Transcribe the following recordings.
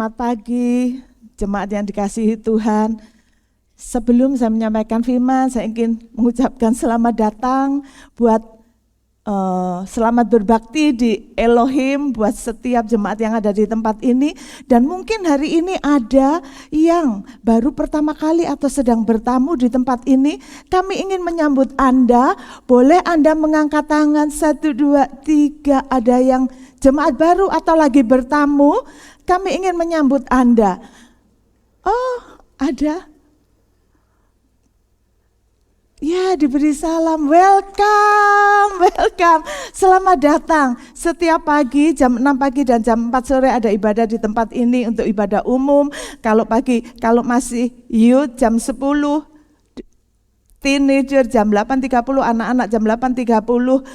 Selamat pagi, jemaat yang dikasihi Tuhan. Sebelum saya menyampaikan firman, saya ingin mengucapkan selamat datang buat selamat berbakti di Elohim buat setiap jemaat yang ada di tempat ini. Dan mungkin hari ini ada yang baru pertama kali atau sedang bertamu di tempat ini. Kami ingin menyambut Anda. Boleh Anda mengangkat tangan 1, 2, 3. Ada yang jemaat baru atau lagi bertamu. Kami ingin menyambut Anda. Oh, ada. Ya, diberi salam. Welcome. Selamat datang. Setiap pagi jam 6 pagi dan jam 4 sore ada ibadah di tempat ini untuk ibadah umum. Kalau pagi, kalau masih youth jam 10, teenager jam 8.30, anak-anak jam 8.30.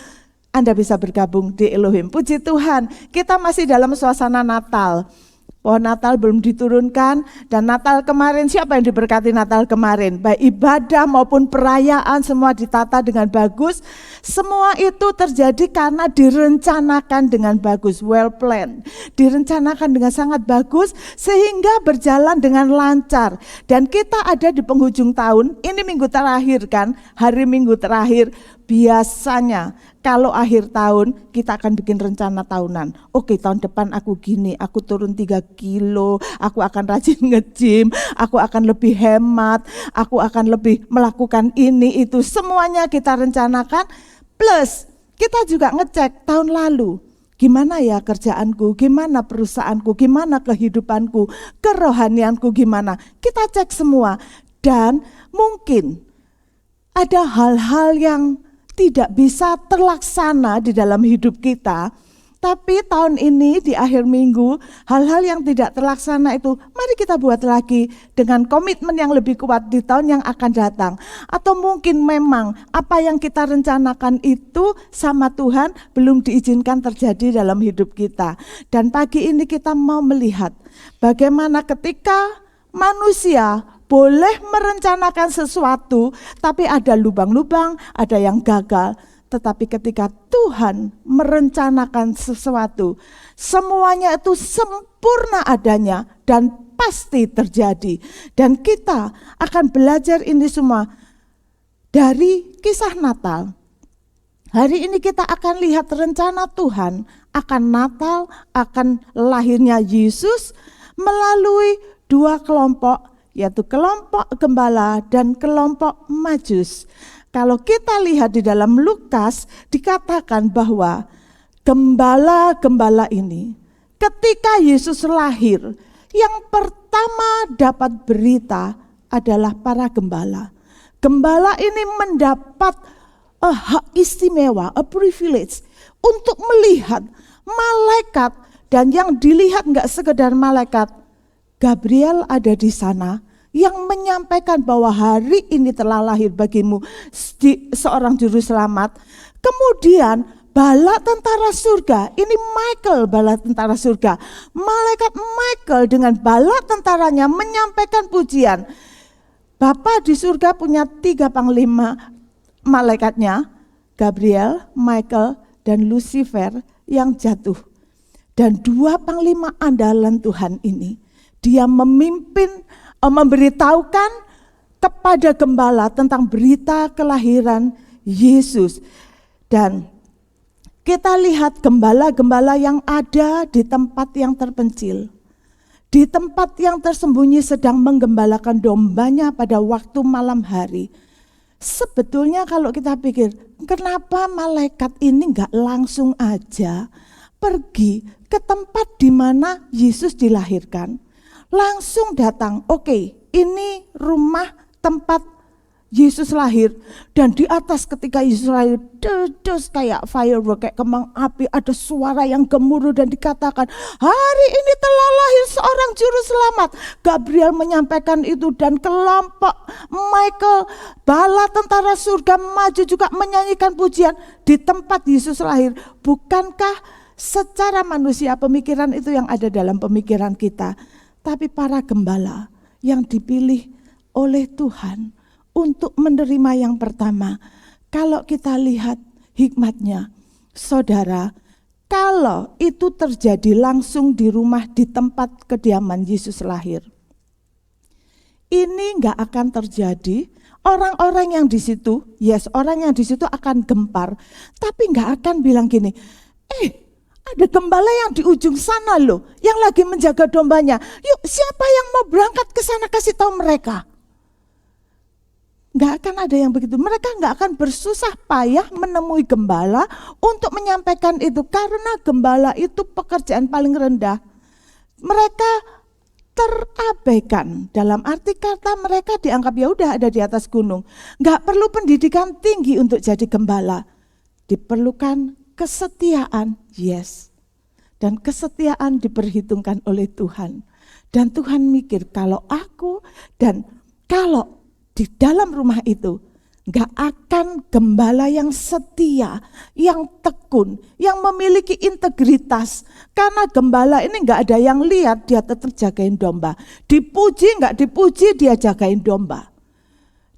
Anda bisa bergabung di Elohim. Puji Tuhan, kita masih dalam suasana Natal. Pohon Natal belum diturunkan, dan Natal kemarin, siapa yang diberkati Natal kemarin? Baik ibadah maupun perayaan semua ditata dengan bagus. Semua itu terjadi karena direncanakan dengan bagus, well planned. Direncanakan dengan sangat bagus sehingga berjalan dengan lancar. Dan kita ada di penghujung tahun, ini minggu terakhir kan, hari Minggu terakhir. Biasanya kalau akhir tahun kita akan bikin rencana tahunan. Oke, tahun depan aku gini, aku turun 3 kilo, aku akan rajin nge-gym, aku akan lebih hemat, aku akan lebih melakukan ini itu. Semuanya kita rencanakan, plus kita juga ngecek tahun lalu. Gimana ya kerjaanku, gimana perusahaanku, gimana kehidupanku, kerohanianku gimana. Kita cek semua, dan mungkin ada hal-hal yang tidak bisa terlaksana di dalam hidup kita. Tapi tahun ini di akhir minggu, hal-hal yang tidak terlaksana itu mari kita buat lagi dengan komitmen yang lebih kuat di tahun yang akan datang. Atau mungkin memang apa yang kita rencanakan itu sama Tuhan belum diizinkan terjadi dalam hidup kita. Dan pagi ini kita mau melihat bagaimana ketika manusia boleh merencanakan sesuatu, tapi ada lubang-lubang, ada yang gagal. Tetapi ketika Tuhan merencanakan sesuatu, semuanya itu sempurna adanya dan pasti terjadi. Dan kita akan belajar ini semua dari kisah Natal. Hari ini kita akan lihat rencana Tuhan akan Natal, akan lahirnya Yesus melalui 2 kelompok, yaitu kelompok gembala dan kelompok majus. Kalau kita lihat di dalam Lukas dikatakan bahwa gembala-gembala ini ketika Yesus lahir, yang pertama dapat berita adalah para gembala. Gembala ini mendapat hak istimewa, a privilege untuk melihat malaikat, dan yang dilihat enggak sekedar malaikat, Gabriel ada di sana yang menyampaikan bahwa hari ini telah lahir bagimu seorang juru selamat. Kemudian bala tentara surga, ini Michael bala tentara surga. Malaikat Michael dengan bala tentaranya menyampaikan pujian. Bapa di surga punya 3 panglima malaikatnya, Gabriel, Michael, dan Lucifer yang jatuh. Dan 2 panglima andalan Tuhan ini, dia memimpin, memberitahukan kepada gembala tentang berita kelahiran Yesus. Dan kita lihat gembala-gembala yang ada di tempat yang terpencil, di tempat yang tersembunyi sedang menggembalakan dombanya pada waktu malam hari. Sebetulnya kalau kita pikir, kenapa malaikat ini enggak langsung aja pergi ke tempat di mana Yesus dilahirkan? Langsung datang, oke, ini rumah tempat Yesus lahir. Dan di atas ketika Yesus lahir, dedos kayak firework, kayak kembang api, ada suara yang gemuruh dan dikatakan, hari ini telah lahir seorang juru selamat. Gabriel menyampaikan itu, dan kelompok Michael, bala tentara surga maju juga menyanyikan pujian di tempat Yesus lahir. Bukankah secara manusia pemikiran itu yang ada dalam pemikiran kita? Tapi para gembala yang dipilih oleh Tuhan untuk menerima yang pertama, kalau kita lihat hikmatnya, saudara, kalau itu terjadi langsung di rumah, di tempat kediaman Yesus lahir, ini nggak akan terjadi. Orang-orang yang di situ, orang yang di situ akan gempar, tapi nggak akan bilang gini, ada gembala yang di ujung sana loh, yang lagi menjaga dombanya. Yuk, siapa yang mau berangkat ke sana, kasih tahu mereka. Nggak akan ada yang begitu. Mereka nggak akan bersusah payah menemui gembala untuk menyampaikan itu, karena gembala itu pekerjaan paling rendah. Mereka terabaikan, dalam arti kata mereka dianggap ya udah ada di atas gunung. Nggak perlu pendidikan tinggi untuk jadi gembala. Diperlukan kesetiaan, dan kesetiaan diperhitungkan oleh Tuhan. Dan Tuhan mikir kalau aku dan kalau di dalam rumah itu gak akan gembala yang setia, yang tekun, yang memiliki integritas. Karena gembala ini gak ada yang lihat, dia tetap jagain domba. Dipuji gak dipuji, dia jagain domba.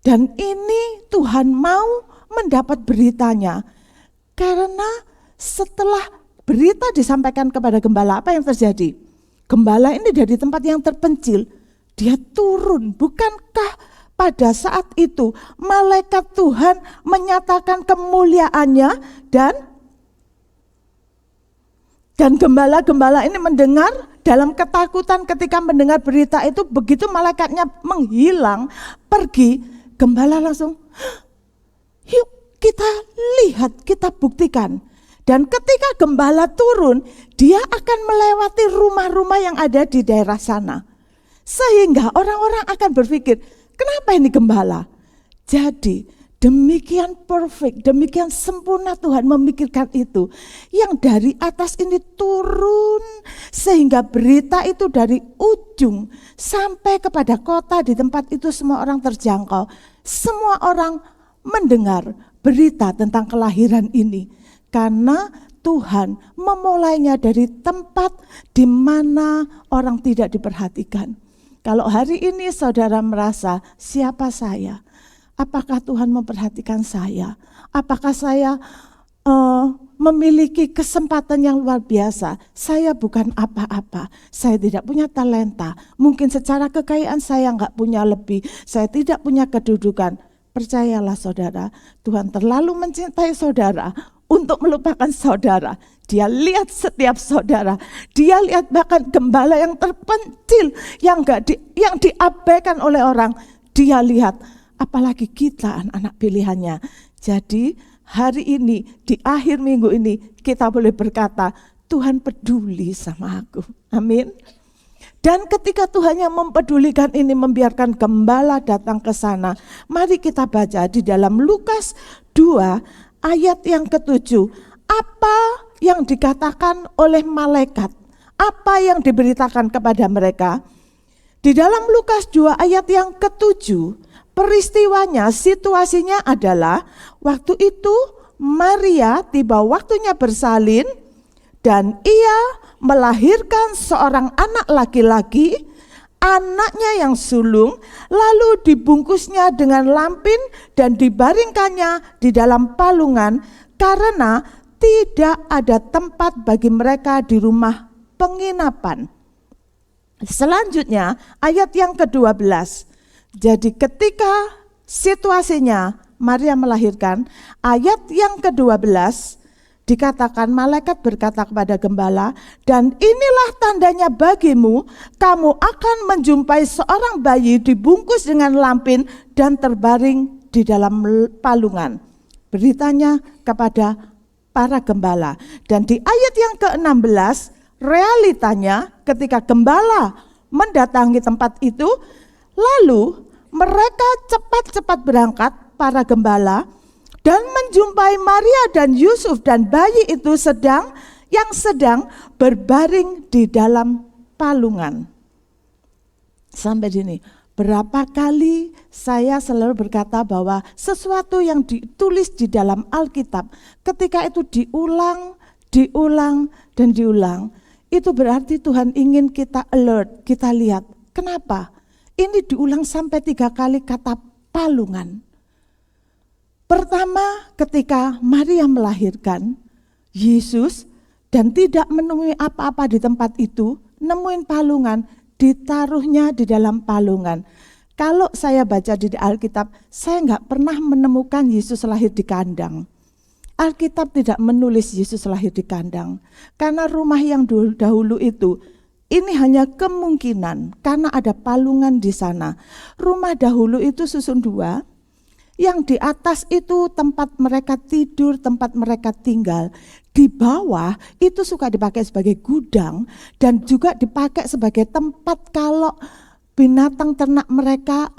Dan ini Tuhan mau mendapat beritanya. Karena setelah berita disampaikan kepada gembala, apa yang terjadi? Gembala ini dari tempat yang terpencil, dia turun. Bukankah pada saat itu malaikat Tuhan menyatakan kemuliaannya, dan gembala-gembala ini mendengar dalam ketakutan ketika mendengar berita itu. Begitu malaikatnya menghilang, pergi, gembala langsung, yuk kita lihat, kita buktikan. Dan ketika gembala turun, dia akan melewati rumah-rumah yang ada di daerah sana. Sehingga orang-orang akan berpikir, kenapa ini gembala? Jadi demikian perfect, demikian sempurna Tuhan memikirkan itu. Yang dari atas ini turun sehingga berita itu dari ujung sampai kepada kota, di tempat itu semua orang terjangkau. Semua orang mendengar berita tentang kelahiran ini. Karena Tuhan memulainya dari tempat di mana orang tidak diperhatikan. Kalau hari ini saudara merasa, siapa saya? Apakah Tuhan memperhatikan saya? Apakah saya memiliki kesempatan yang luar biasa? Saya bukan apa-apa, saya tidak punya talenta. Mungkin secara kekayaan saya enggak punya lebih, saya tidak punya kedudukan. Percayalah saudara, Tuhan terlalu mencintai saudara untuk melupakan saudara. Dia lihat setiap saudara. Dia lihat bahkan gembala yang terpencil, yang diabaikan oleh orang. Dia lihat, apalagi kita anak-anak pilihannya. Jadi hari ini, di akhir minggu ini, kita boleh berkata, Tuhan peduli sama aku. Amin. Dan ketika Tuhan yang mempedulikan ini, membiarkan gembala datang ke sana. Mari kita baca di dalam Lukas 2 ayat yang ke-7. Apa yang dikatakan oleh malaikat? Apa yang diberitakan kepada mereka? Di dalam Lukas 2 ayat yang ke-7, peristiwanya, situasinya adalah waktu itu Maria tiba waktunya bersalin dan ia melahirkan seorang anak laki-laki, anaknya yang sulung, lalu dibungkusnya dengan lampin dan dibaringkannya di dalam palungan karena tidak ada tempat bagi mereka di rumah penginapan. Selanjutnya ayat yang ke-12. Jadi ketika situasinya Maria melahirkan, ayat yang ke-12 dikatakan malaikat berkata kepada gembala, dan inilah tandanya bagimu, kamu akan menjumpai seorang bayi dibungkus dengan lampin dan terbaring di dalam palungan. Beritanya kepada para gembala. Dan di ayat yang ke-16, realitanya ketika gembala mendatangi tempat itu, lalu mereka cepat-cepat berangkat, para gembala, dan menjumpai Maria dan Yusuf dan bayi itu sedang berbaring di dalam palungan. Sampai sini, berapa kali saya selalu berkata bahwa sesuatu yang ditulis di dalam Alkitab, ketika itu diulang, dan diulang, itu berarti Tuhan ingin kita alert, kita lihat. Kenapa? Ini diulang sampai 3 kali kata palungan. Pertama, ketika Maria melahirkan Yesus, dan tidak menemui apa-apa di tempat itu, nemuin palungan, ditaruhnya di dalam palungan. Kalau saya baca di Alkitab, saya nggak pernah menemukan Yesus lahir di kandang. Alkitab tidak menulis Yesus lahir di kandang. Karena rumah yang dahulu itu, ini hanya kemungkinan karena ada palungan di sana. Rumah dahulu itu susun dua, yang di atas itu tempat mereka tidur, tempat mereka tinggal. Di bawah itu suka dipakai sebagai gudang dan juga dipakai sebagai tempat kalau binatang ternak mereka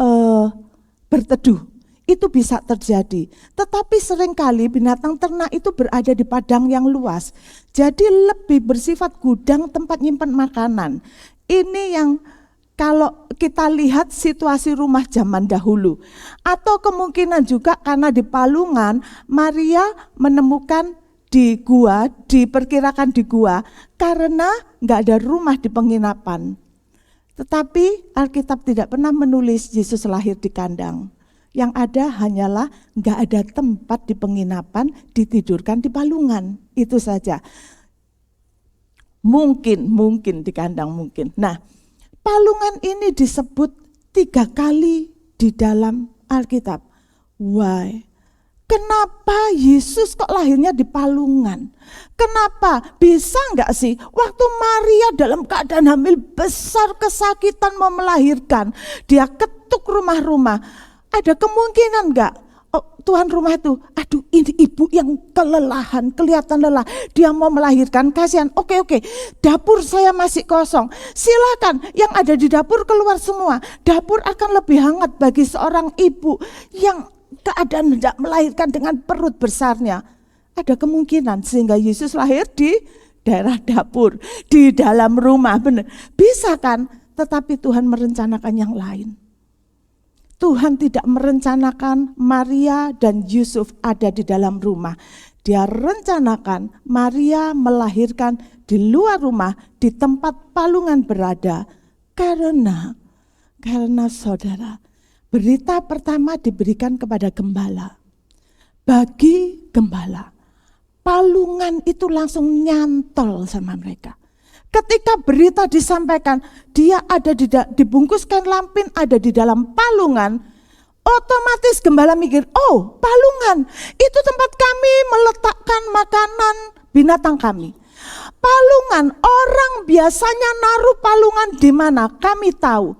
berteduh. Itu bisa terjadi. Tetapi seringkali binatang ternak itu berada di padang yang luas. Jadi lebih bersifat gudang tempat nyimpan makanan. Ini yang kalau kita lihat situasi rumah zaman dahulu. Atau kemungkinan juga karena di palungan Maria menemukan di gua, diperkirakan di gua karena nggak ada rumah di penginapan. Tetapi Alkitab tidak pernah menulis Yesus lahir di kandang. Yang ada hanyalah nggak ada tempat di penginapan, ditidurkan di palungan. Itu saja. Mungkin di kandang mungkin. Nah, palungan ini disebut 3 kali di dalam Alkitab. Why? Kenapa Yesus kok lahirnya di palungan? Kenapa? Bisa enggak sih waktu Maria dalam keadaan hamil besar kesakitan mau melahirkan, dia ketuk rumah-rumah. Ada kemungkinan enggak? Oh, tuan rumah itu, aduh ini ibu yang kelelahan, kelihatan lelah, dia mau melahirkan, kasihan. Oke, dapur saya masih kosong, silakan yang ada di dapur keluar semua. Dapur akan lebih hangat bagi seorang ibu yang keadaan hendak melahirkan dengan perut besarnya. Ada kemungkinan sehingga Yesus lahir di daerah dapur, di dalam rumah, benar. Bisa kan? Tetapi Tuhan merencanakan yang lain. Tuhan tidak merencanakan Maria dan Yusuf ada di dalam rumah. Dia rencanakan Maria melahirkan di luar rumah, di tempat palungan berada. Karena saudara, berita pertama diberikan kepada gembala. Bagi gembala, palungan itu langsung nyantol sama mereka. Ketika berita disampaikan, dia ada dibungkus kain lampin, ada di dalam palungan, otomatis gembala mikir, oh palungan, itu tempat kami meletakkan makanan binatang kami. Palungan, orang biasanya naruh palungan di mana? Kami tahu.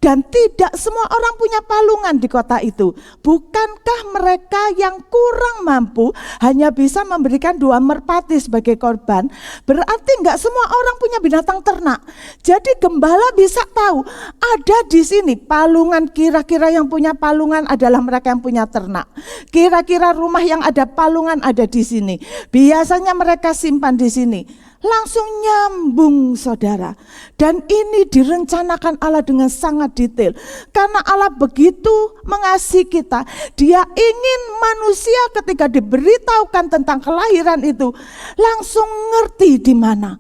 Dan tidak semua orang punya palungan di kota itu. Bukankah mereka yang kurang mampu hanya bisa memberikan 2 merpati sebagai korban? Berarti enggak semua orang punya binatang ternak. Jadi gembala bisa tahu ada di sini palungan, kira-kira yang punya palungan adalah mereka yang punya ternak. Kira-kira rumah yang ada palungan ada di sini. Biasanya mereka simpan di sini. Langsung nyambung saudara. Dan ini direncanakan Allah dengan sangat detail. Karena Allah begitu mengasihi kita. Dia ingin manusia ketika diberitahukan tentang kelahiran itu langsung ngerti di mana.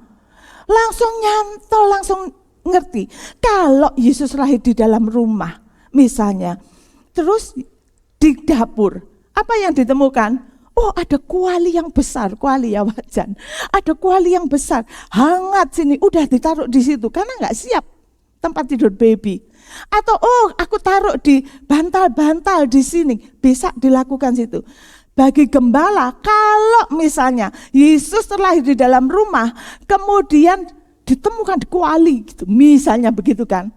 Langsung nyantol, langsung ngerti. Kalau Yesus lahir di dalam rumah misalnya. Terus di dapur, apa yang ditemukan? Oh, ada kuali yang besar, kuali ya wajan. Ada kuali yang besar, hangat sini, udah ditaruh di situ karena nggak siap tempat tidur baby. Atau oh, aku taruh di bantal-bantal di sini, bisa dilakukan situ. Bagi gembala, kalau misalnya Yesus terlahir di dalam rumah, kemudian ditemukan di kuali, gitu, misalnya begitu kan,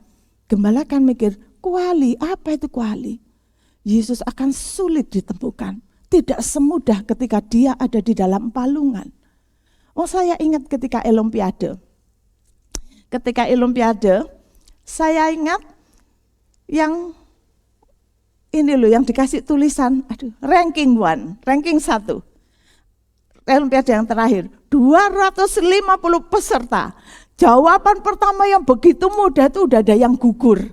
gembala kan mikir, kuali, apa itu kuali? Yesus akan sulit ditemukan. Tidak semudah ketika dia ada di dalam palungan. Oh, saya ingat ketika Olimpiade. Ketika Olimpiade, saya ingat yang ini loh, yang dikasih tulisan, ranking 1, ranking 1. Olimpiade yang terakhir, 250 peserta. Jawaban pertama yang begitu mudah itu udah ada yang gugur.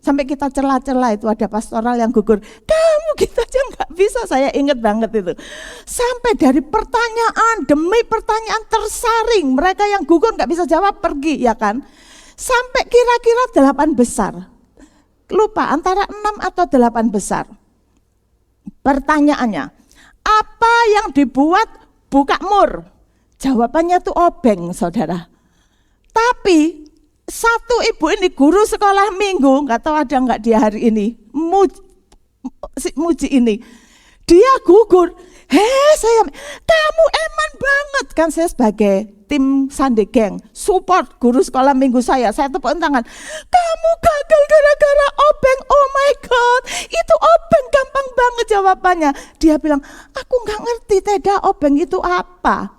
Sampai kita celah-celah itu ada pastoral yang gugur. Kamu kita aja nggak bisa, saya ingat banget itu. Sampai dari pertanyaan demi pertanyaan tersaring. Mereka yang gugur nggak bisa jawab pergi ya kan. Sampai kira-kira 8 besar. Lupa antara 6 atau 8 besar. Pertanyaannya, apa yang dibuat buka mur? Jawabannya tuh obeng, saudara. Tapi satu ibu ini guru sekolah minggu, nggak tahu ada nggak dia hari ini, Muji ini. Dia gugur, saya, kamu eman banget. Kan saya sebagai tim Sunday Gang, support guru sekolah minggu saya tepuk tangan. Kamu gagal gara-gara obeng, oh my God, itu obeng gampang banget jawabannya. Dia bilang, aku gak ngerti Teda obeng itu apa.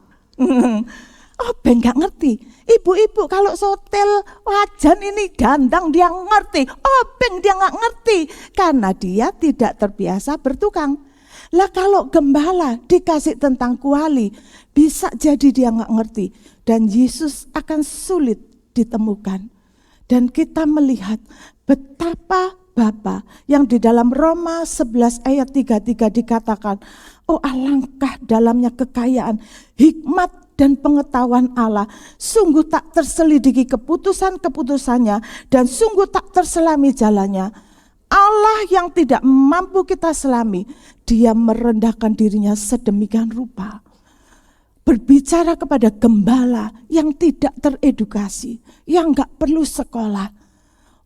Obeng gak ngerti. Ibu-ibu kalau sotel wajan ini gandang dia ngerti, obeng dia gak ngerti. Karena dia tidak terbiasa bertukang. Lah kalau gembala dikasih tentang kuali, bisa jadi dia gak ngerti. Dan Yesus akan sulit ditemukan. Dan kita melihat betapa Bapa yang di dalam Roma 11 ayat 33 dikatakan, oh alangkah dalamnya kekayaan, hikmat dan pengetahuan Allah. Sungguh tak terselidiki keputusan-keputusannya dan sungguh tak terselami jalannya. Allah yang tidak mampu kita selami, dia merendahkan dirinya sedemikian rupa. Berbicara kepada gembala yang tidak teredukasi, yang gak perlu sekolah.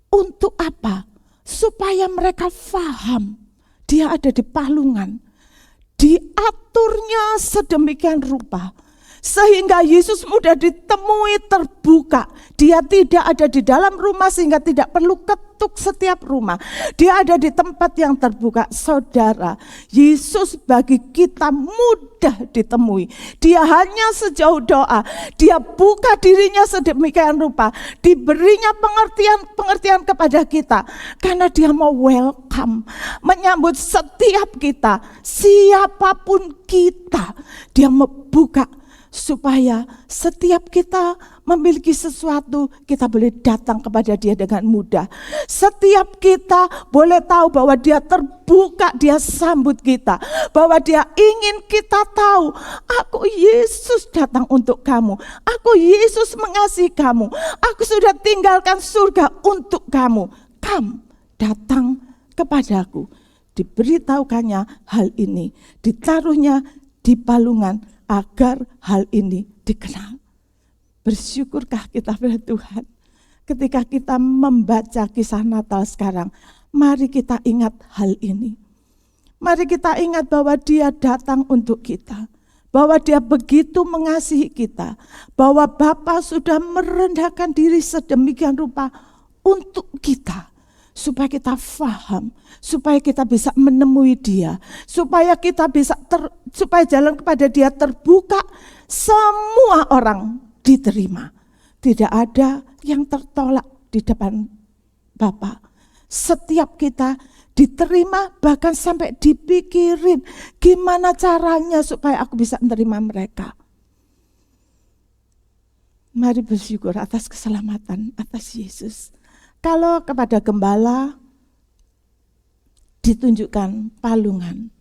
Untuk apa? Supaya mereka faham dia ada di palungan. Diaturnya sedemikian rupa. Sehingga Yesus mudah ditemui terbuka. Dia tidak ada di dalam rumah sehingga tidak perlu ketuk setiap rumah. Dia ada di tempat yang terbuka. Saudara, Yesus bagi kita mudah ditemui. Dia hanya sejauh doa. Dia buka dirinya sedemikian rupa. Diberinya pengertian kepada kita. Karena dia mau welcome. Menyambut setiap kita. Siapapun kita. Dia membuka. Supaya setiap kita memiliki sesuatu, kita boleh datang kepada dia dengan mudah. Setiap kita boleh tahu bahwa dia terbuka, dia sambut kita. Bahwa dia ingin kita tahu, aku Yesus datang untuk kamu. Aku Yesus mengasihi kamu. Aku sudah tinggalkan surga untuk kamu. Come, datang kepadaku. Diberitahukannya hal ini, ditaruhnya di palungan, agar hal ini dikenal. Bersyukurkah kita pada Tuhan? Ketika kita membaca kisah Natal sekarang, mari kita ingat hal ini. Mari kita ingat bahwa dia datang untuk kita. Bahwa dia begitu mengasihi kita. Bahwa Bapa sudah merendahkan diri sedemikian rupa untuk kita. Supaya kita faham, supaya kita bisa menemui dia, supaya kita bisa supaya jalan kepada dia terbuka, semua orang diterima. Tidak ada yang tertolak di depan Bapa. Setiap kita diterima, bahkan sampai dipikirin gimana caranya supaya aku bisa menerima mereka. Mari bersyukur atas keselamatan, atas Yesus. Kalau kepada gembala ditunjukkan palungan,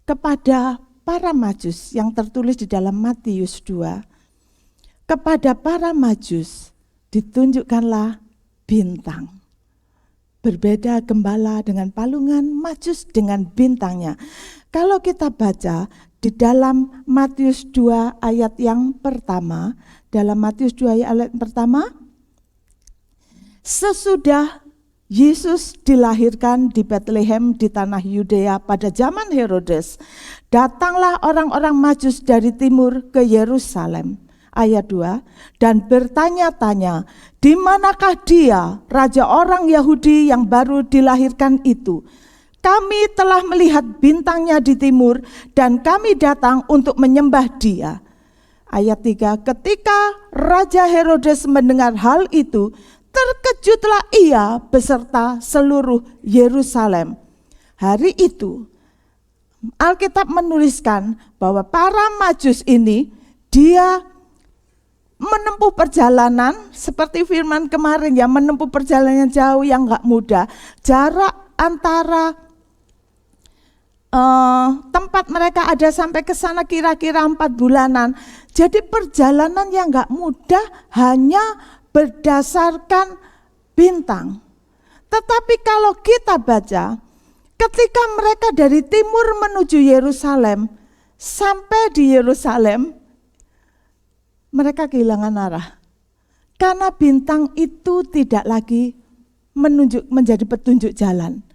kepada para majus yang tertulis di dalam Matius 2, kepada para majus ditunjukkanlah bintang. Berbeda gembala dengan palungan, majus dengan bintangnya. Kalau kita baca di dalam Matius 2 ayat yang pertama, dalam Matius 2 ayat pertama, sesudah Yesus dilahirkan di Bethlehem di tanah Yudea pada zaman Herodes, datanglah orang-orang Majus dari timur ke Yerusalem. Ayat 2, dan bertanya-tanya, di manakah dia, raja orang Yahudi yang baru dilahirkan itu? Kami telah melihat bintangnya di timur dan kami datang untuk menyembah dia. Ayat 3, ketika Raja Herodes mendengar hal itu, terkejutlah ia beserta seluruh Yerusalem. Hari itu Alkitab menuliskan bahwa para Majus ini dia menempuh perjalanan seperti firman kemarin ya, menempuh perjalanan jauh yang gak mudah. Jarak antara tempat mereka ada sampai ke sana kira-kira 4 bulanan. Jadi perjalanan yang gak mudah hanya berdasarkan bintang. Tetapi kalau kita baca, ketika mereka dari timur menuju Yerusalem, sampai di Yerusalem, mereka kehilangan arah. Karena bintang itu tidak lagi menjadi petunjuk jalan.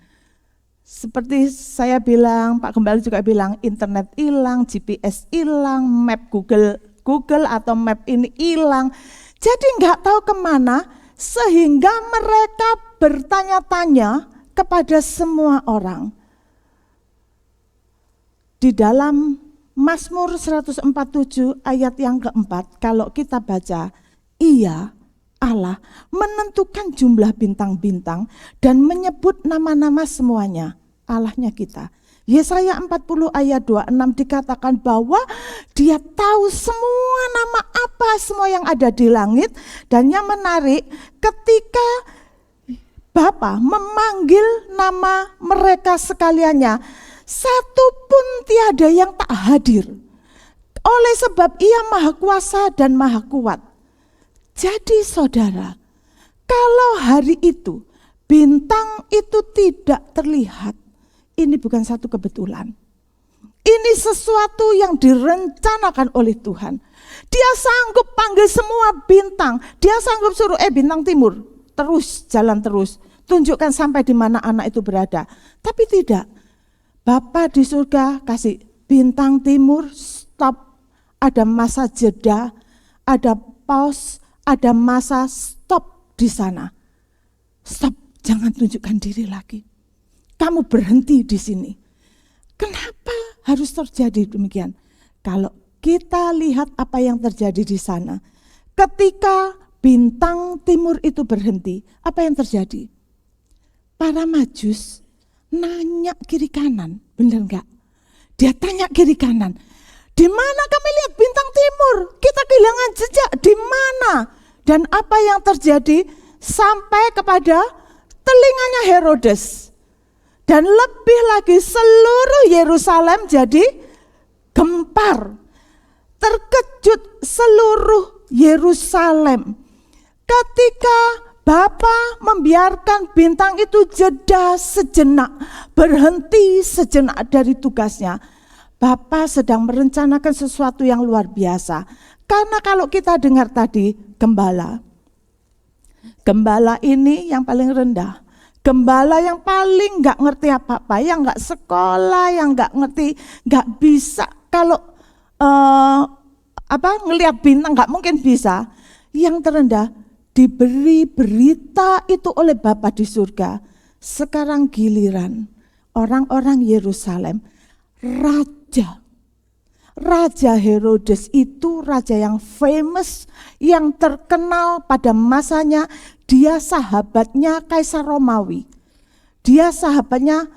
Seperti saya bilang, Pak Gembala juga bilang, internet hilang, GPS hilang, map Google atau map ini hilang. Jadi nggak tahu kemana, sehingga mereka bertanya-tanya kepada semua orang. Di dalam Mazmur 147 ayat yang keempat, kalau kita baca, Ia, Allah, menentukan jumlah bintang-bintang dan menyebut nama-nama semuanya, Allahnya kita. Yesaya 40 ayat 26 dikatakan bahwa Dia tahu semua nama apa semua yang ada di langit. Dan yang menarik, ketika Bapa memanggil nama mereka sekaliannya, satu pun tiada yang tak hadir. Oleh sebab Ia Maha Kuasa dan Maha Kuat. Jadi saudara, kalau hari itu bintang itu tidak terlihat, ini bukan satu kebetulan. Ini sesuatu yang direncanakan oleh Tuhan. Dia sanggup panggil semua bintang. Dia sanggup suruh bintang timur, terus jalan terus. Tunjukkan sampai di mana anak itu berada. Tapi tidak. Bapa di surga kasih bintang timur, stop. Ada masa jeda, ada pause, ada masa stop di sana. Stop, jangan tunjukkan diri lagi. Kamu berhenti di sini. Kenapa harus terjadi demikian? Kalau kita lihat apa yang terjadi di sana. Ketika bintang timur itu berhenti, apa yang terjadi? Para Majus nanya kiri kanan, benar enggak? Dia tanya kiri kanan. Di mana kami lihat bintang timur? Kita kehilangan jejak di mana? Dan apa yang terjadi sampai kepada telinganya Herodes. Dan lebih lagi seluruh Yerusalem jadi gempar. Terkejut seluruh Yerusalem. Ketika Bapa membiarkan bintang itu jeda sejenak, berhenti sejenak dari tugasnya. Bapa sedang merencanakan sesuatu yang luar biasa. Karena kalau kita dengar tadi, gembala ini yang paling rendah. Gembala yang paling gak ngerti apa-apa, yang gak sekolah, yang gak ngerti, gak bisa. Kalau ngelihat bintang gak mungkin bisa. Yang terendah diberi berita itu oleh Bapa di surga. Sekarang giliran orang-orang Yerusalem, Raja Herodes itu raja yang famous, yang terkenal pada masanya. Dia sahabatnya Kaisar Romawi. Dia sahabatnya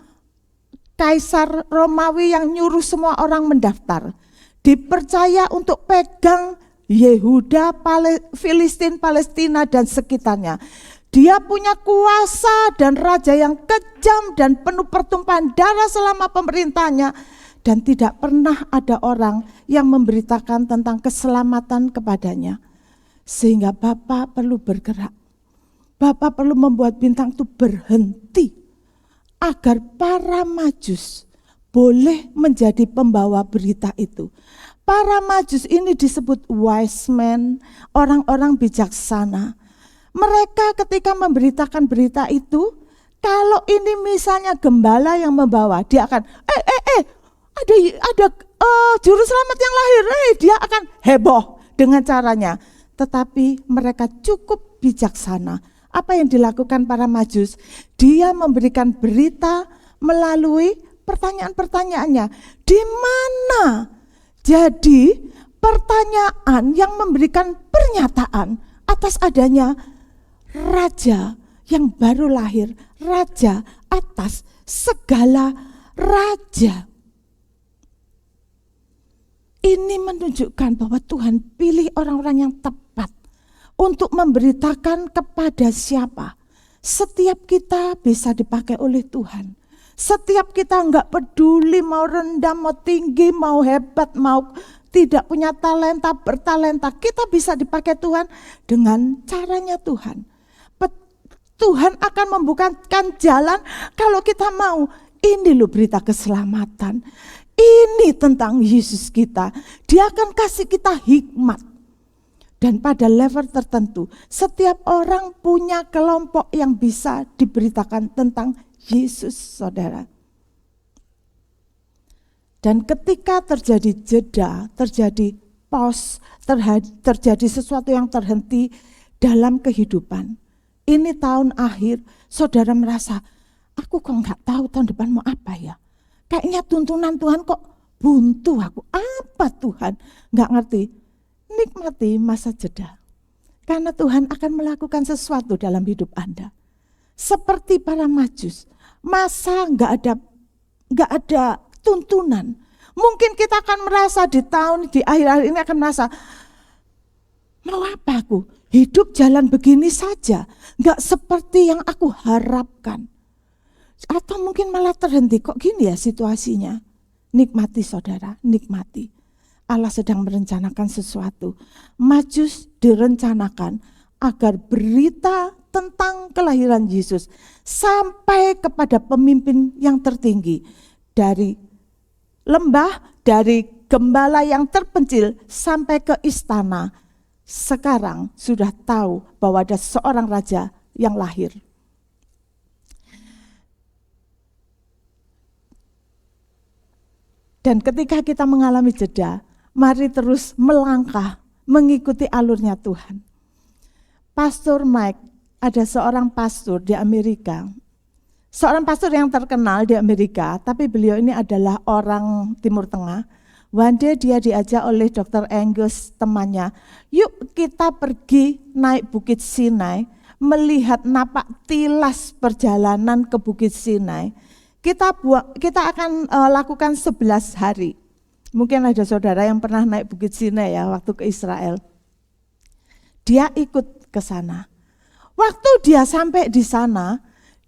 Kaisar Romawi yang nyuruh semua orang mendaftar. Dipercaya untuk pegang Yehuda, Filistin, Palestina dan sekitarnya. Dia punya kuasa dan raja yang kejam dan penuh pertumpahan darah selama pemerintahnya. Dan tidak pernah ada orang yang memberitakan tentang keselamatan kepadanya. Sehingga Bapa perlu bergerak. Bapa perlu membuat bintang itu berhenti. Agar para Majus boleh menjadi pembawa berita itu. Para Majus ini disebut wise men, orang-orang bijaksana. Mereka ketika memberitakan berita itu, kalau ini misalnya gembala yang membawa, dia akan ada juru selamat yang lahir, dia akan heboh dengan caranya. Tetapi mereka cukup bijaksana. Apa yang dilakukan para Majus? Dia memberikan berita melalui pertanyaan-pertanyaannya. Di mana? Jadi pertanyaan yang memberikan pernyataan atas adanya raja yang baru lahir, raja atas segala raja. Ini menunjukkan bahwa Tuhan pilih orang-orang yang tepat untuk memberitakan kepada siapa. Setiap kita bisa dipakai oleh Tuhan. Setiap kita enggak peduli mau rendah, mau tinggi, mau hebat, mau tidak punya talenta, bertalenta. Kita bisa dipakai Tuhan dengan caranya Tuhan. Tuhan akan membukakan jalan kalau kita mau. Ini loh berita keselamatan. Ini tentang Yesus kita. Dia akan kasih kita hikmat. Dan pada level tertentu, setiap orang punya kelompok yang bisa diberitakan tentang Yesus, saudara. Dan ketika terjadi jeda, terjadi pause, terjadi sesuatu yang terhenti dalam kehidupan. Ini tahun akhir, saudara merasa, aku kok nggak tahu tahun depan mau apa ya. Kayaknya tuntunan Tuhan kok buntu aku. Apa Tuhan? Nggak ngerti. Nikmati masa jeda. Karena Tuhan akan melakukan sesuatu dalam hidup Anda. Seperti para Majus, masa nggak ada tuntunan. Mungkin kita akan merasa di akhir-akhir ini akan merasa, mau apa aku? Hidup jalan begini saja, nggak seperti yang aku harapkan. Atau mungkin malah terhenti, kok gini ya situasinya. Nikmati saudara, nikmati. Allah sedang merencanakan sesuatu. Majus direncanakan agar berita tentang kelahiran Yesus sampai kepada pemimpin yang tertinggi, dari lembah, dari gembala yang terpencil sampai ke istana. Sekarang sudah tahu bahwa ada seorang raja yang lahir. Dan ketika kita mengalami jeda, mari terus melangkah mengikuti alurnya Tuhan. Pastor Mike, ada seorang pastor di Amerika. Seorang pastor yang terkenal di Amerika, tapi beliau ini adalah orang Timur Tengah. One day dia diajak oleh Dr. Angus, temannya, yuk kita pergi naik Bukit Sinai, melihat napak tilas perjalanan ke Bukit Sinai. Kita akan lakukan 11 hari. Mungkin ada saudara yang pernah naik Bukit Sinai ya, waktu ke Israel. Dia ikut ke sana. Waktu dia sampai di sana,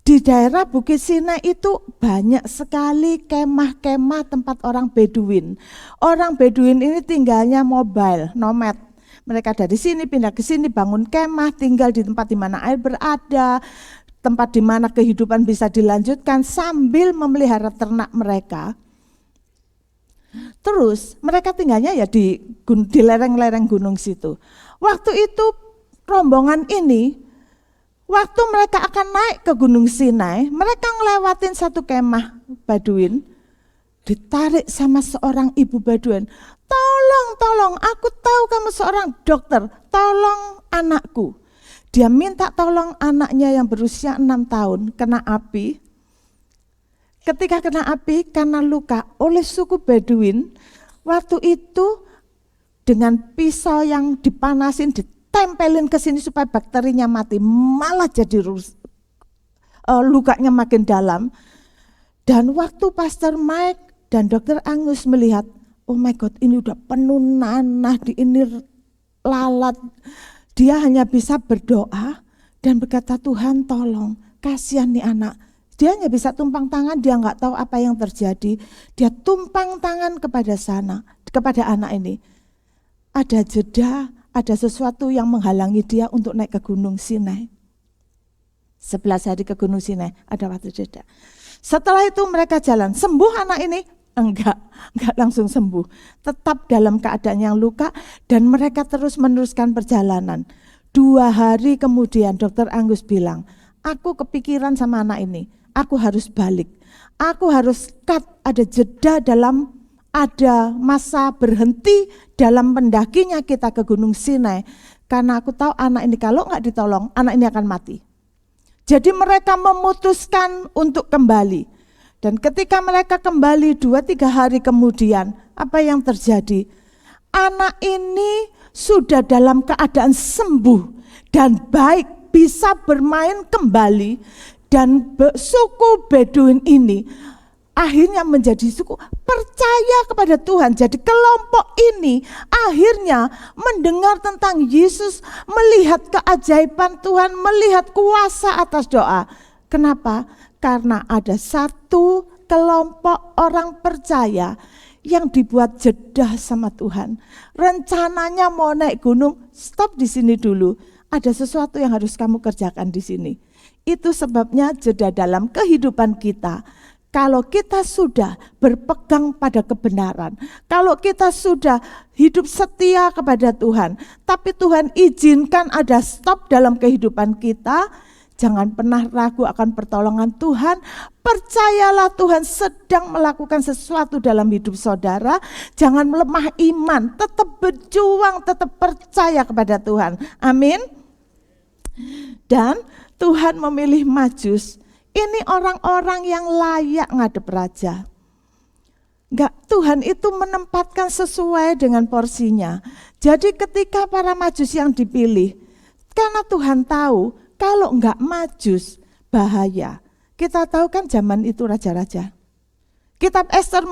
di daerah Bukit Sinai itu banyak sekali kemah-kemah tempat orang Beduin. Orang Beduin ini tinggalnya mobile, nomad. Mereka dari sini pindah ke sini, bangun kemah, tinggal di tempat di mana air berada, tempat di mana kehidupan bisa dilanjutkan sambil memelihara ternak mereka. Terus mereka tinggalnya ya di lereng-lereng gunung situ. Waktu itu rombongan ini, waktu mereka akan naik ke Gunung Sinai, mereka ngelewatin satu kemah Baduin, ditarik sama seorang ibu Baduin. Tolong, aku tahu kamu seorang dokter, tolong anakku. Dia minta tolong anaknya yang berusia 6 tahun, kena api. Ketika kena api karena luka oleh suku Baduin, waktu itu dengan pisau yang dipanasin, tempelin ke sini supaya bakterinya mati, malah jadi lukanya makin dalam. Dan waktu Pastor Mike dan Dr. Angus melihat, oh my God, ini udah penuh nanah, ini lalat. Dia hanya bisa berdoa dan berkata, Tuhan tolong, kasihan nih anak. Dia hanya bisa tumpang tangan, dia nggak tahu apa yang terjadi. Dia tumpang tangan kepada anak ini. Ada jeda, ada sesuatu yang menghalangi dia untuk naik ke Gunung Sinai. 11 hari ke Gunung Sinai, ada waktu jeda. Setelah itu mereka jalan, sembuh anak ini? Enggak langsung sembuh. Tetap dalam keadaan yang luka dan mereka terus meneruskan perjalanan. 2 hari kemudian Dr. Angus bilang, aku kepikiran sama anak ini, aku harus balik. Aku harus cut, ada jeda ada masa berhenti dalam pendakinya kita ke Gunung Sinai. Karena aku tahu anak ini kalau nggak ditolong, anak ini akan mati. Jadi mereka memutuskan untuk kembali. Dan ketika mereka kembali 2-3 hari kemudian, apa yang terjadi? Anak ini sudah dalam keadaan sembuh dan baik, bisa bermain kembali. Dan suku Beduin ini akhirnya menjadi suku percaya kepada Tuhan. Jadi kelompok ini akhirnya mendengar tentang Yesus, melihat keajaiban Tuhan, melihat kuasa atas doa. Kenapa? Karena ada satu kelompok orang percaya yang dibuat jeda sama Tuhan. Rencananya mau naik gunung, stop di sini dulu. Ada sesuatu yang harus kamu kerjakan di sini. Itu sebabnya jeda dalam kehidupan kita. kalau kita sudah berpegang pada kebenaran, kalau kita sudah hidup setia kepada Tuhan, tapi Tuhan izinkan ada stop dalam kehidupan kita, jangan pernah ragu akan pertolongan Tuhan. Percayalah Tuhan sedang melakukan sesuatu dalam hidup saudara. Jangan melemah iman, tetap berjuang, tetap percaya kepada Tuhan. Amin. Dan Tuhan memilih Majus. Ini orang-orang yang layak ngadep raja. Enggak, Tuhan itu menempatkan sesuai dengan porsinya. Jadi ketika para Majus yang dipilih, karena Tuhan tahu kalau enggak Majus bahaya. Kita tahu kan zaman itu raja-raja. Kitab Ester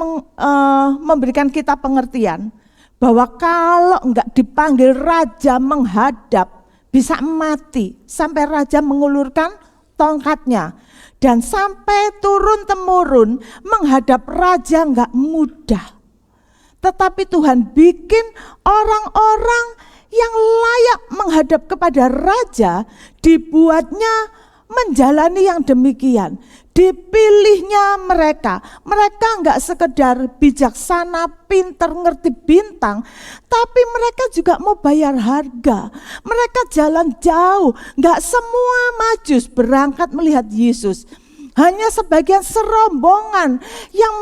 memberikan kita pengertian bahwa kalau enggak dipanggil raja menghadap, bisa mati sampai raja mengulurkan tongkatnya. Dan sampai turun-temurun menghadap raja enggak mudah. Tetapi Tuhan bikin orang-orang yang layak menghadap kepada raja, dibuatnya menjalani yang demikian. Dipilihnya mereka enggak sekedar bijaksana, pinter, ngerti bintang, tapi mereka juga mau bayar harga. Mereka jalan jauh, enggak semua Majus berangkat melihat Yesus. Hanya sebagian serombongan yang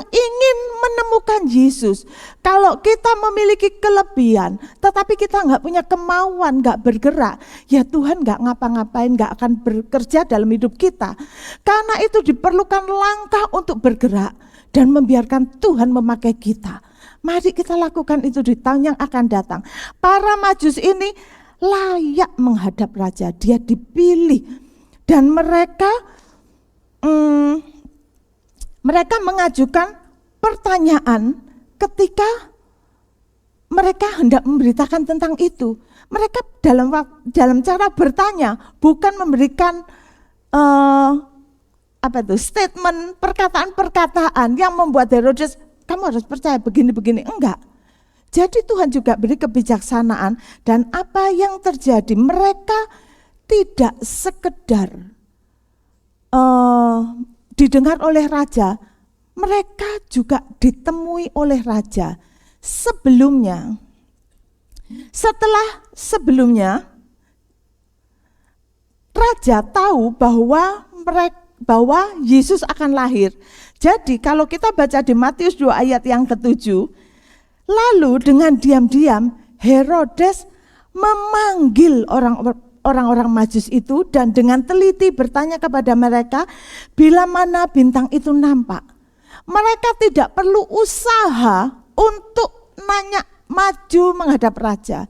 ingin menemukan Yesus. Kalau kita memiliki kelebihan, tetapi kita enggak punya kemauan, enggak bergerak, ya Tuhan enggak ngapa-ngapain, enggak akan bekerja dalam hidup kita. Karena itu diperlukan langkah untuk bergerak dan membiarkan Tuhan memakai kita. Mari kita lakukan itu di tahun yang akan datang. Para Majus ini layak menghadap raja, dia dipilih. Dan mereka mengajukan pertanyaan ketika mereka hendak memberitakan tentang itu. Mereka dalam cara bertanya, bukan memberikan statement, perkataan-perkataan yang membuat Herodes, kamu harus percaya begini-begini. Enggak. Jadi Tuhan juga beri kebijaksanaan, dan apa yang terjadi, mereka tidak sekedar didengar oleh raja, mereka juga ditemui oleh raja. Sebelumnya raja tahu bahwa Yesus akan lahir. Jadi kalau kita baca di Matius 2 ayat yang ke-7, lalu dengan diam-diam Herodes memanggil orang-orang Majus itu dan dengan teliti bertanya kepada mereka bila mana bintang itu nampak. Mereka tidak perlu usaha untuk nanya maju menghadap raja.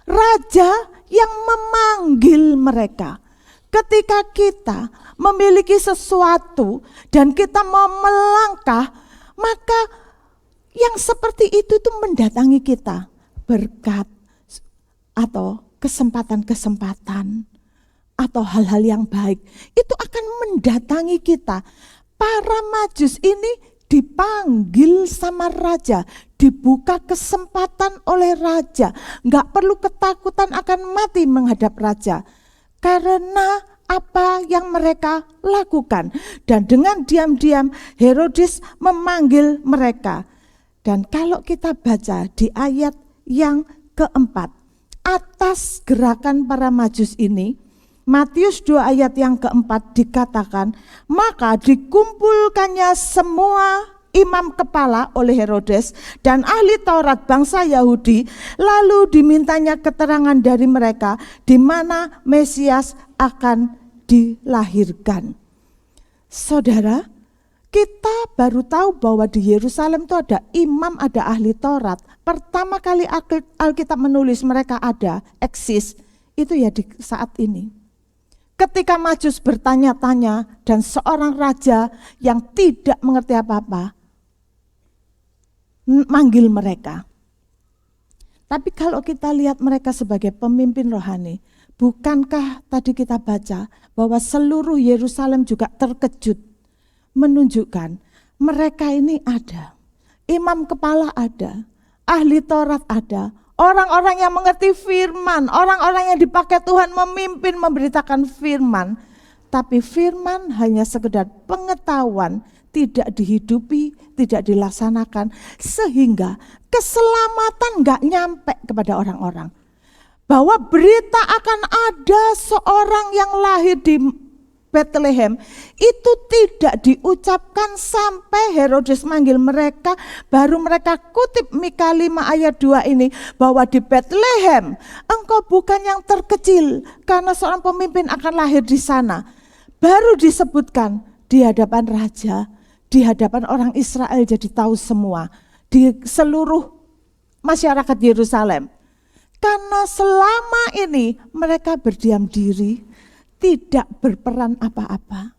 Raja yang memanggil mereka. Ketika kita memiliki sesuatu dan kita mau melangkah, maka yang seperti itu mendatangi kita. Berkat atau kesempatan-kesempatan atau hal-hal yang baik itu akan mendatangi kita. Para Majus ini dipanggil sama raja, dibuka kesempatan oleh raja, nggak perlu ketakutan akan mati menghadap raja karena apa yang mereka lakukan. Dan dengan diam-diam Herodes memanggil mereka. Dan kalau kita baca di ayat yang keempat, atas gerakan para Majus ini, Matius 2 ayat yang keempat dikatakan, maka dikumpulkannya semua imam kepala oleh Herodes dan ahli Taurat bangsa Yahudi, lalu dimintanya keterangan dari mereka di mana Mesias akan dilahirkan. Saudara, kita baru tahu bahwa di Yerusalem itu ada imam, ada ahli Taurat. Pertama kali Alkitab menulis mereka ada, eksis, itu ya di saat ini. Ketika Majus bertanya-tanya dan seorang raja yang tidak mengerti apa-apa manggil mereka. Tapi kalau kita lihat mereka sebagai pemimpin rohani, bukankah tadi kita baca bahwa seluruh Yerusalem juga terkejut, menunjukkan mereka ini ada, imam kepala ada, ahli Taurat ada, orang-orang yang mengerti firman, orang-orang yang dipakai Tuhan memimpin memberitakan firman. Tapi firman hanya sekedar pengetahuan, tidak dihidupi, tidak dilaksanakan, sehingga keselamatan gak nyampe kepada orang-orang. Bahwa berita akan ada seorang yang lahir di Bethlehem itu tidak diucapkan sampai Herodes manggil mereka, baru mereka kutip Mika 5 ayat 2 ini, bahwa di Bethlehem engkau bukan yang terkecil karena seorang pemimpin akan lahir di sana. Baru disebutkan di hadapan raja, di hadapan orang Israel, jadi tahu semua di seluruh masyarakat Yerusalem. Karena selama ini mereka berdiam diri, tidak berperan apa-apa.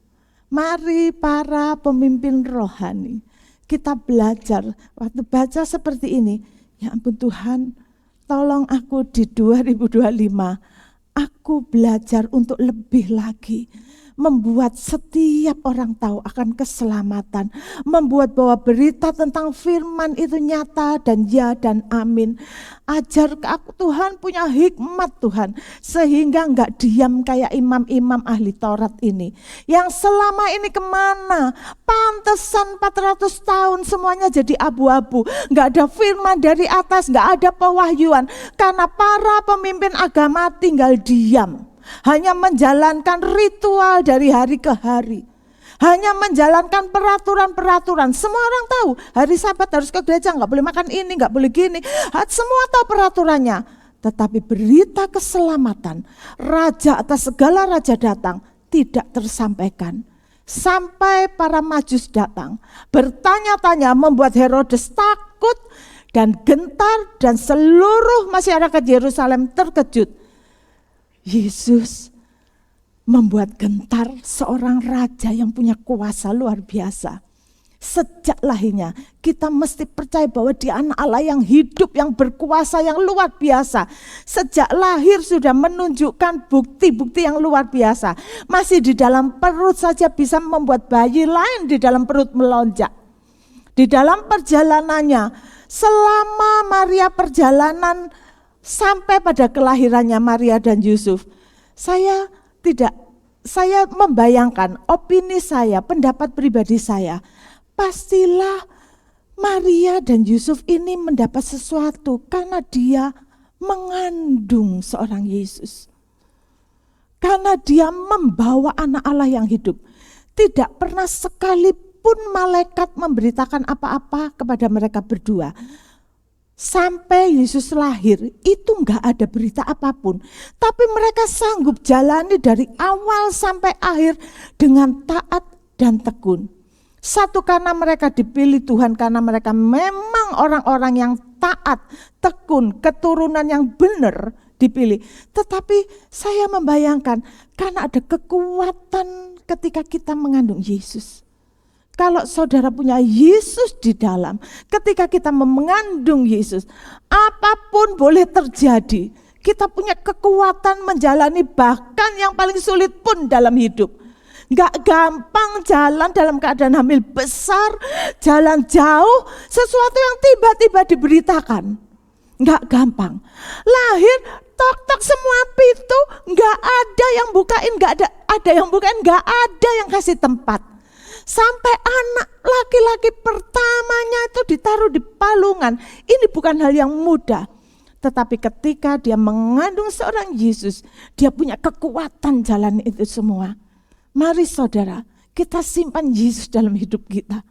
Mari para pemimpin rohani, kita belajar. Waktu baca seperti ini, ya ampun Tuhan, tolong aku di 2025, aku belajar untuk lebih lagi. Membuat setiap orang tahu akan keselamatan. Membuat bahwa berita tentang firman itu nyata dan ya dan amin. Ajar ke aku Tuhan, punya hikmat Tuhan. Sehingga enggak diam kayak imam-imam ahli Taurat ini. Yang selama ini kemana? Pantesan 400 tahun semuanya jadi abu-abu. Enggak ada firman dari atas, enggak ada pewahyuan. Karena para pemimpin agama tinggal diam. Hanya menjalankan ritual dari hari ke hari. Hanya menjalankan peraturan-peraturan. Semua orang tahu hari Sabat harus ke gereja, gak boleh makan ini, gak boleh gini. Semua tahu peraturannya. Tetapi berita keselamatan, raja atas segala raja datang, tidak tersampaikan. Sampai para Majus datang, bertanya-tanya, membuat Herodes takut dan gentar, dan seluruh masyarakat Yerusalem terkejut. Yesus membuat gentar seorang raja yang punya kuasa luar biasa. Sejak lahirnya kita mesti percaya bahwa dia anak Allah yang hidup, yang berkuasa, yang luar biasa. Sejak lahir sudah menunjukkan bukti-bukti yang luar biasa. Masih di dalam perut saja bisa membuat bayi lain di dalam perut melonjak. Di dalam perjalanannya, selama Maria perjalanan sampai pada kelahirannya Maria dan Yusuf, saya membayangkan, opini saya, pendapat pribadi saya, pastilah Maria dan Yusuf ini mendapat sesuatu karena dia mengandung seorang Yesus. Karena dia membawa anak Allah yang hidup. Tidak pernah sekalipun malaikat memberitakan apa-apa kepada mereka berdua. Sampai Yesus lahir itu enggak ada berita apapun. Tapi mereka sanggup jalani dari awal sampai akhir dengan taat dan tekun. Satu, karena mereka dipilih Tuhan, karena mereka memang orang-orang yang taat, tekun, keturunan yang benar dipilih. Tetapi saya membayangkan karena ada kekuatan ketika kita mengandung Yesus. Kalau saudara punya Yesus di dalam, ketika kita mengandung Yesus, apapun boleh terjadi. Kita punya kekuatan menjalani bahkan yang paling sulit pun dalam hidup. Gak gampang jalan dalam keadaan hamil besar, jalan jauh, sesuatu yang tiba-tiba diberitakan. Gak gampang. Lahir, tok-tok semua pintu, gak ada yang bukain, gak ada yang bukain, gak ada yang kasih tempat. Sampai anak laki-laki pertamanya itu ditaruh di palungan. Ini bukan hal yang mudah. Tetapi ketika dia mengandung seorang Yesus, dia punya kekuatan jalan itu semua. Mari saudara, kita simpan Yesus dalam hidup kita.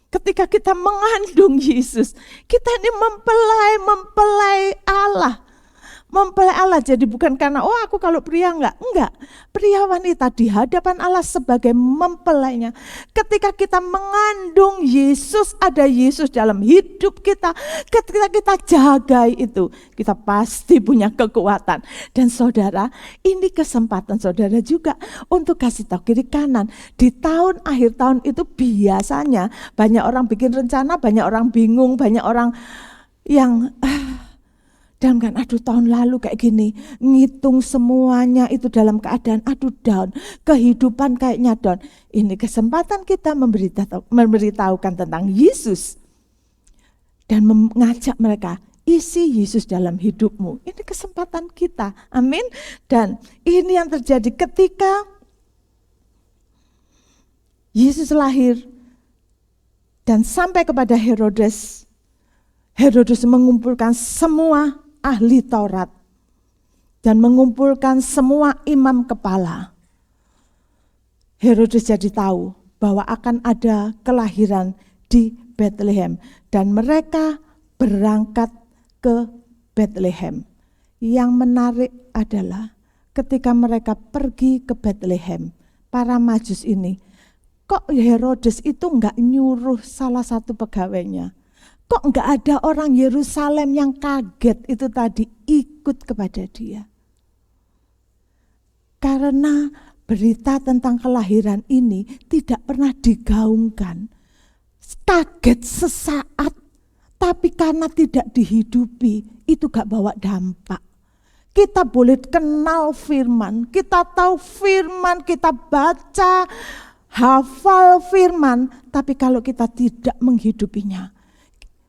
Ketika kita mengandung Yesus, kita ini mempelai Allah. Mempelai Allah, jadi bukan karena aku kalau pria enggak. Pria wanita di hadapan Allah sebagai mempelainya. Ketika kita mengandung Yesus, ada Yesus dalam hidup kita. Ketika kita jaga itu, kita pasti punya kekuatan. Dan saudara, ini kesempatan saudara juga untuk kasih tahu kiri kanan. Di tahun akhir tahun itu biasanya banyak orang bikin rencana, banyak orang bingung, banyak orang yang dan kan tahun lalu kayak gini, ngitung semuanya itu dalam keadaan down, kehidupan kayaknya down. Ini kesempatan kita memberitahukan tentang Yesus dan mengajak mereka, isi Yesus dalam hidupmu. Ini kesempatan kita, amin. Dan ini yang terjadi ketika Yesus lahir dan sampai kepada Herodes. Herodes mengumpulkan semua ahli Taurat dan mengumpulkan semua imam kepala. Herodes jadi tahu bahwa akan ada kelahiran di Bethlehem dan mereka berangkat ke Bethlehem. Yang menarik adalah ketika mereka pergi ke Bethlehem, para Majus ini, kok Herodes itu enggak nyuruh salah satu pegawainya? Kok enggak ada orang Yerusalem yang kaget itu tadi ikut kepada dia? Karena berita tentang kelahiran ini tidak pernah digaungkan. Kaget sesaat, tapi karena tidak dihidupi, itu gak bawa dampak. Kita boleh kenal firman, kita tahu firman, kita baca, hafal firman, tapi kalau kita tidak menghidupinya,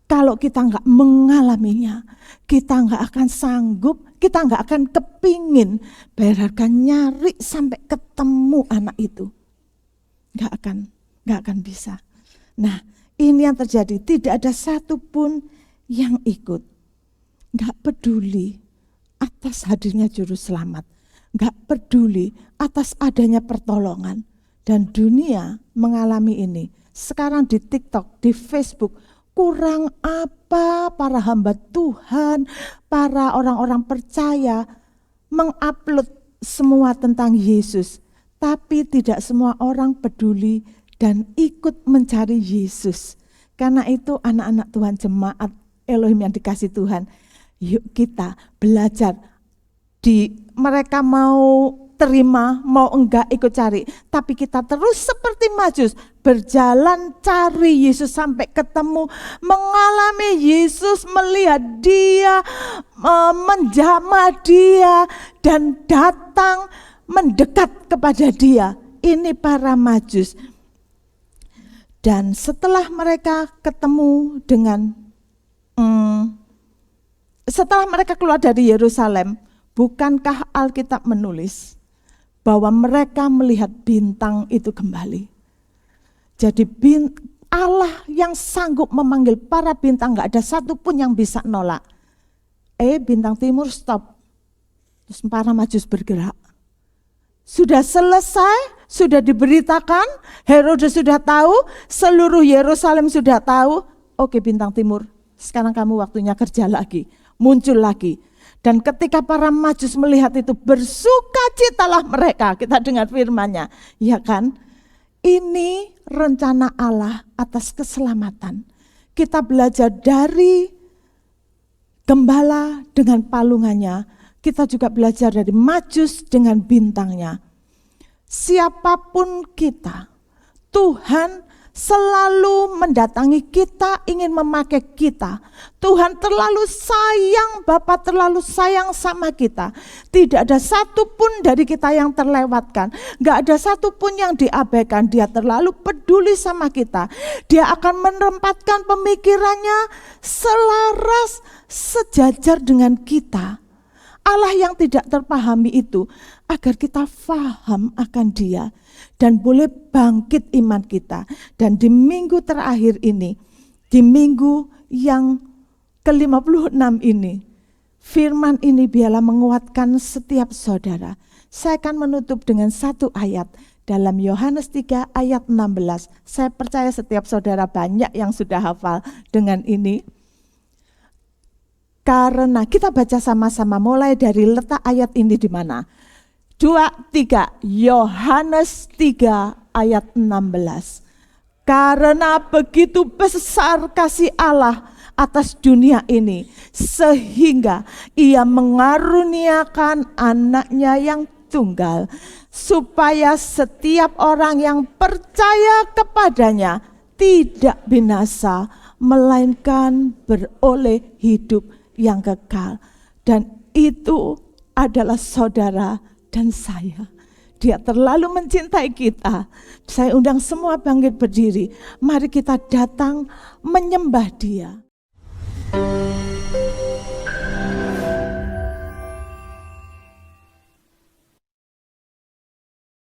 kalau kita nggak mengalaminya, kita nggak akan sanggup, kita nggak akan kepingin, bahkan nyari sampai ketemu anak itu, nggak akan bisa. Nah, ini yang terjadi, tidak ada satupun yang ikut, nggak peduli atas hadirnya juru selamat, nggak peduli atas adanya pertolongan, dan dunia mengalami ini. Sekarang di TikTok, di Facebook, kurang apa para hamba Tuhan, para orang-orang percaya mengupload semua tentang Yesus, tapi tidak semua orang peduli dan ikut mencari Yesus. Karena itu anak-anak Tuhan, jemaat Elohim yang dikasih Tuhan, yuk kita belajar. Mereka mau terima, mau enggak ikut cari, tapi kita terus seperti Majus berjalan cari Yesus sampai ketemu, mengalami Yesus, melihat dia, menjamah dia, dan datang mendekat kepada dia. Ini para Majus. Dan setelah mereka ketemu dengan setelah mereka keluar dari Yerusalem, bukankah Alkitab menulis bahwa mereka melihat bintang itu kembali? Jadi Allah yang sanggup memanggil para bintang, gak ada satupun yang bisa nolak. Bintang timur stop. Terus para Majus bergerak. Sudah selesai, sudah diberitakan, Herodes sudah tahu, seluruh Yerusalem sudah tahu. Oke, bintang timur, sekarang kamu waktunya kerja lagi, muncul lagi. Dan ketika para Majus melihat itu, bersukacitalah mereka. Kita dengar firman-Nya, ya kan? Ini rencana Allah atas keselamatan. Kita belajar dari gembala dengan palungannya. Kita juga belajar dari Majus dengan bintangnya. Siapapun kita, Tuhan selalu mendatangi kita, ingin memakai kita. Tuhan terlalu sayang, Bapa terlalu sayang sama kita. Tidak ada satupun dari kita yang terlewatkan. Gak ada satupun yang diabaikan. Dia terlalu peduli sama kita. Dia akan menempatkan pemikirannya selaras, sejajar dengan kita. Allah yang tidak terpahami itu, agar kita faham akan Dia dan boleh bangkit iman kita. Dan di minggu terakhir ini, di minggu yang ke-56 ini, firman ini biarlah menguatkan setiap saudara. Saya akan menutup dengan satu ayat dalam Yohanes 3 ayat 16. Saya percaya setiap saudara banyak yang sudah hafal dengan ini. Karena kita baca sama-sama mulai dari letak ayat ini di mana? 2, 3, Yohanes 3 ayat 16. Karena begitu besar kasih Allah atas dunia ini, sehingga Ia mengaruniakan anaknya yang tunggal, supaya setiap orang yang percaya kepadanya tidak binasa, melainkan beroleh hidup yang kekal. Dan itu adalah saudara dan saya. Dia terlalu mencintai kita. Saya undang semua bangkit berdiri. Mari kita datang menyembah Dia.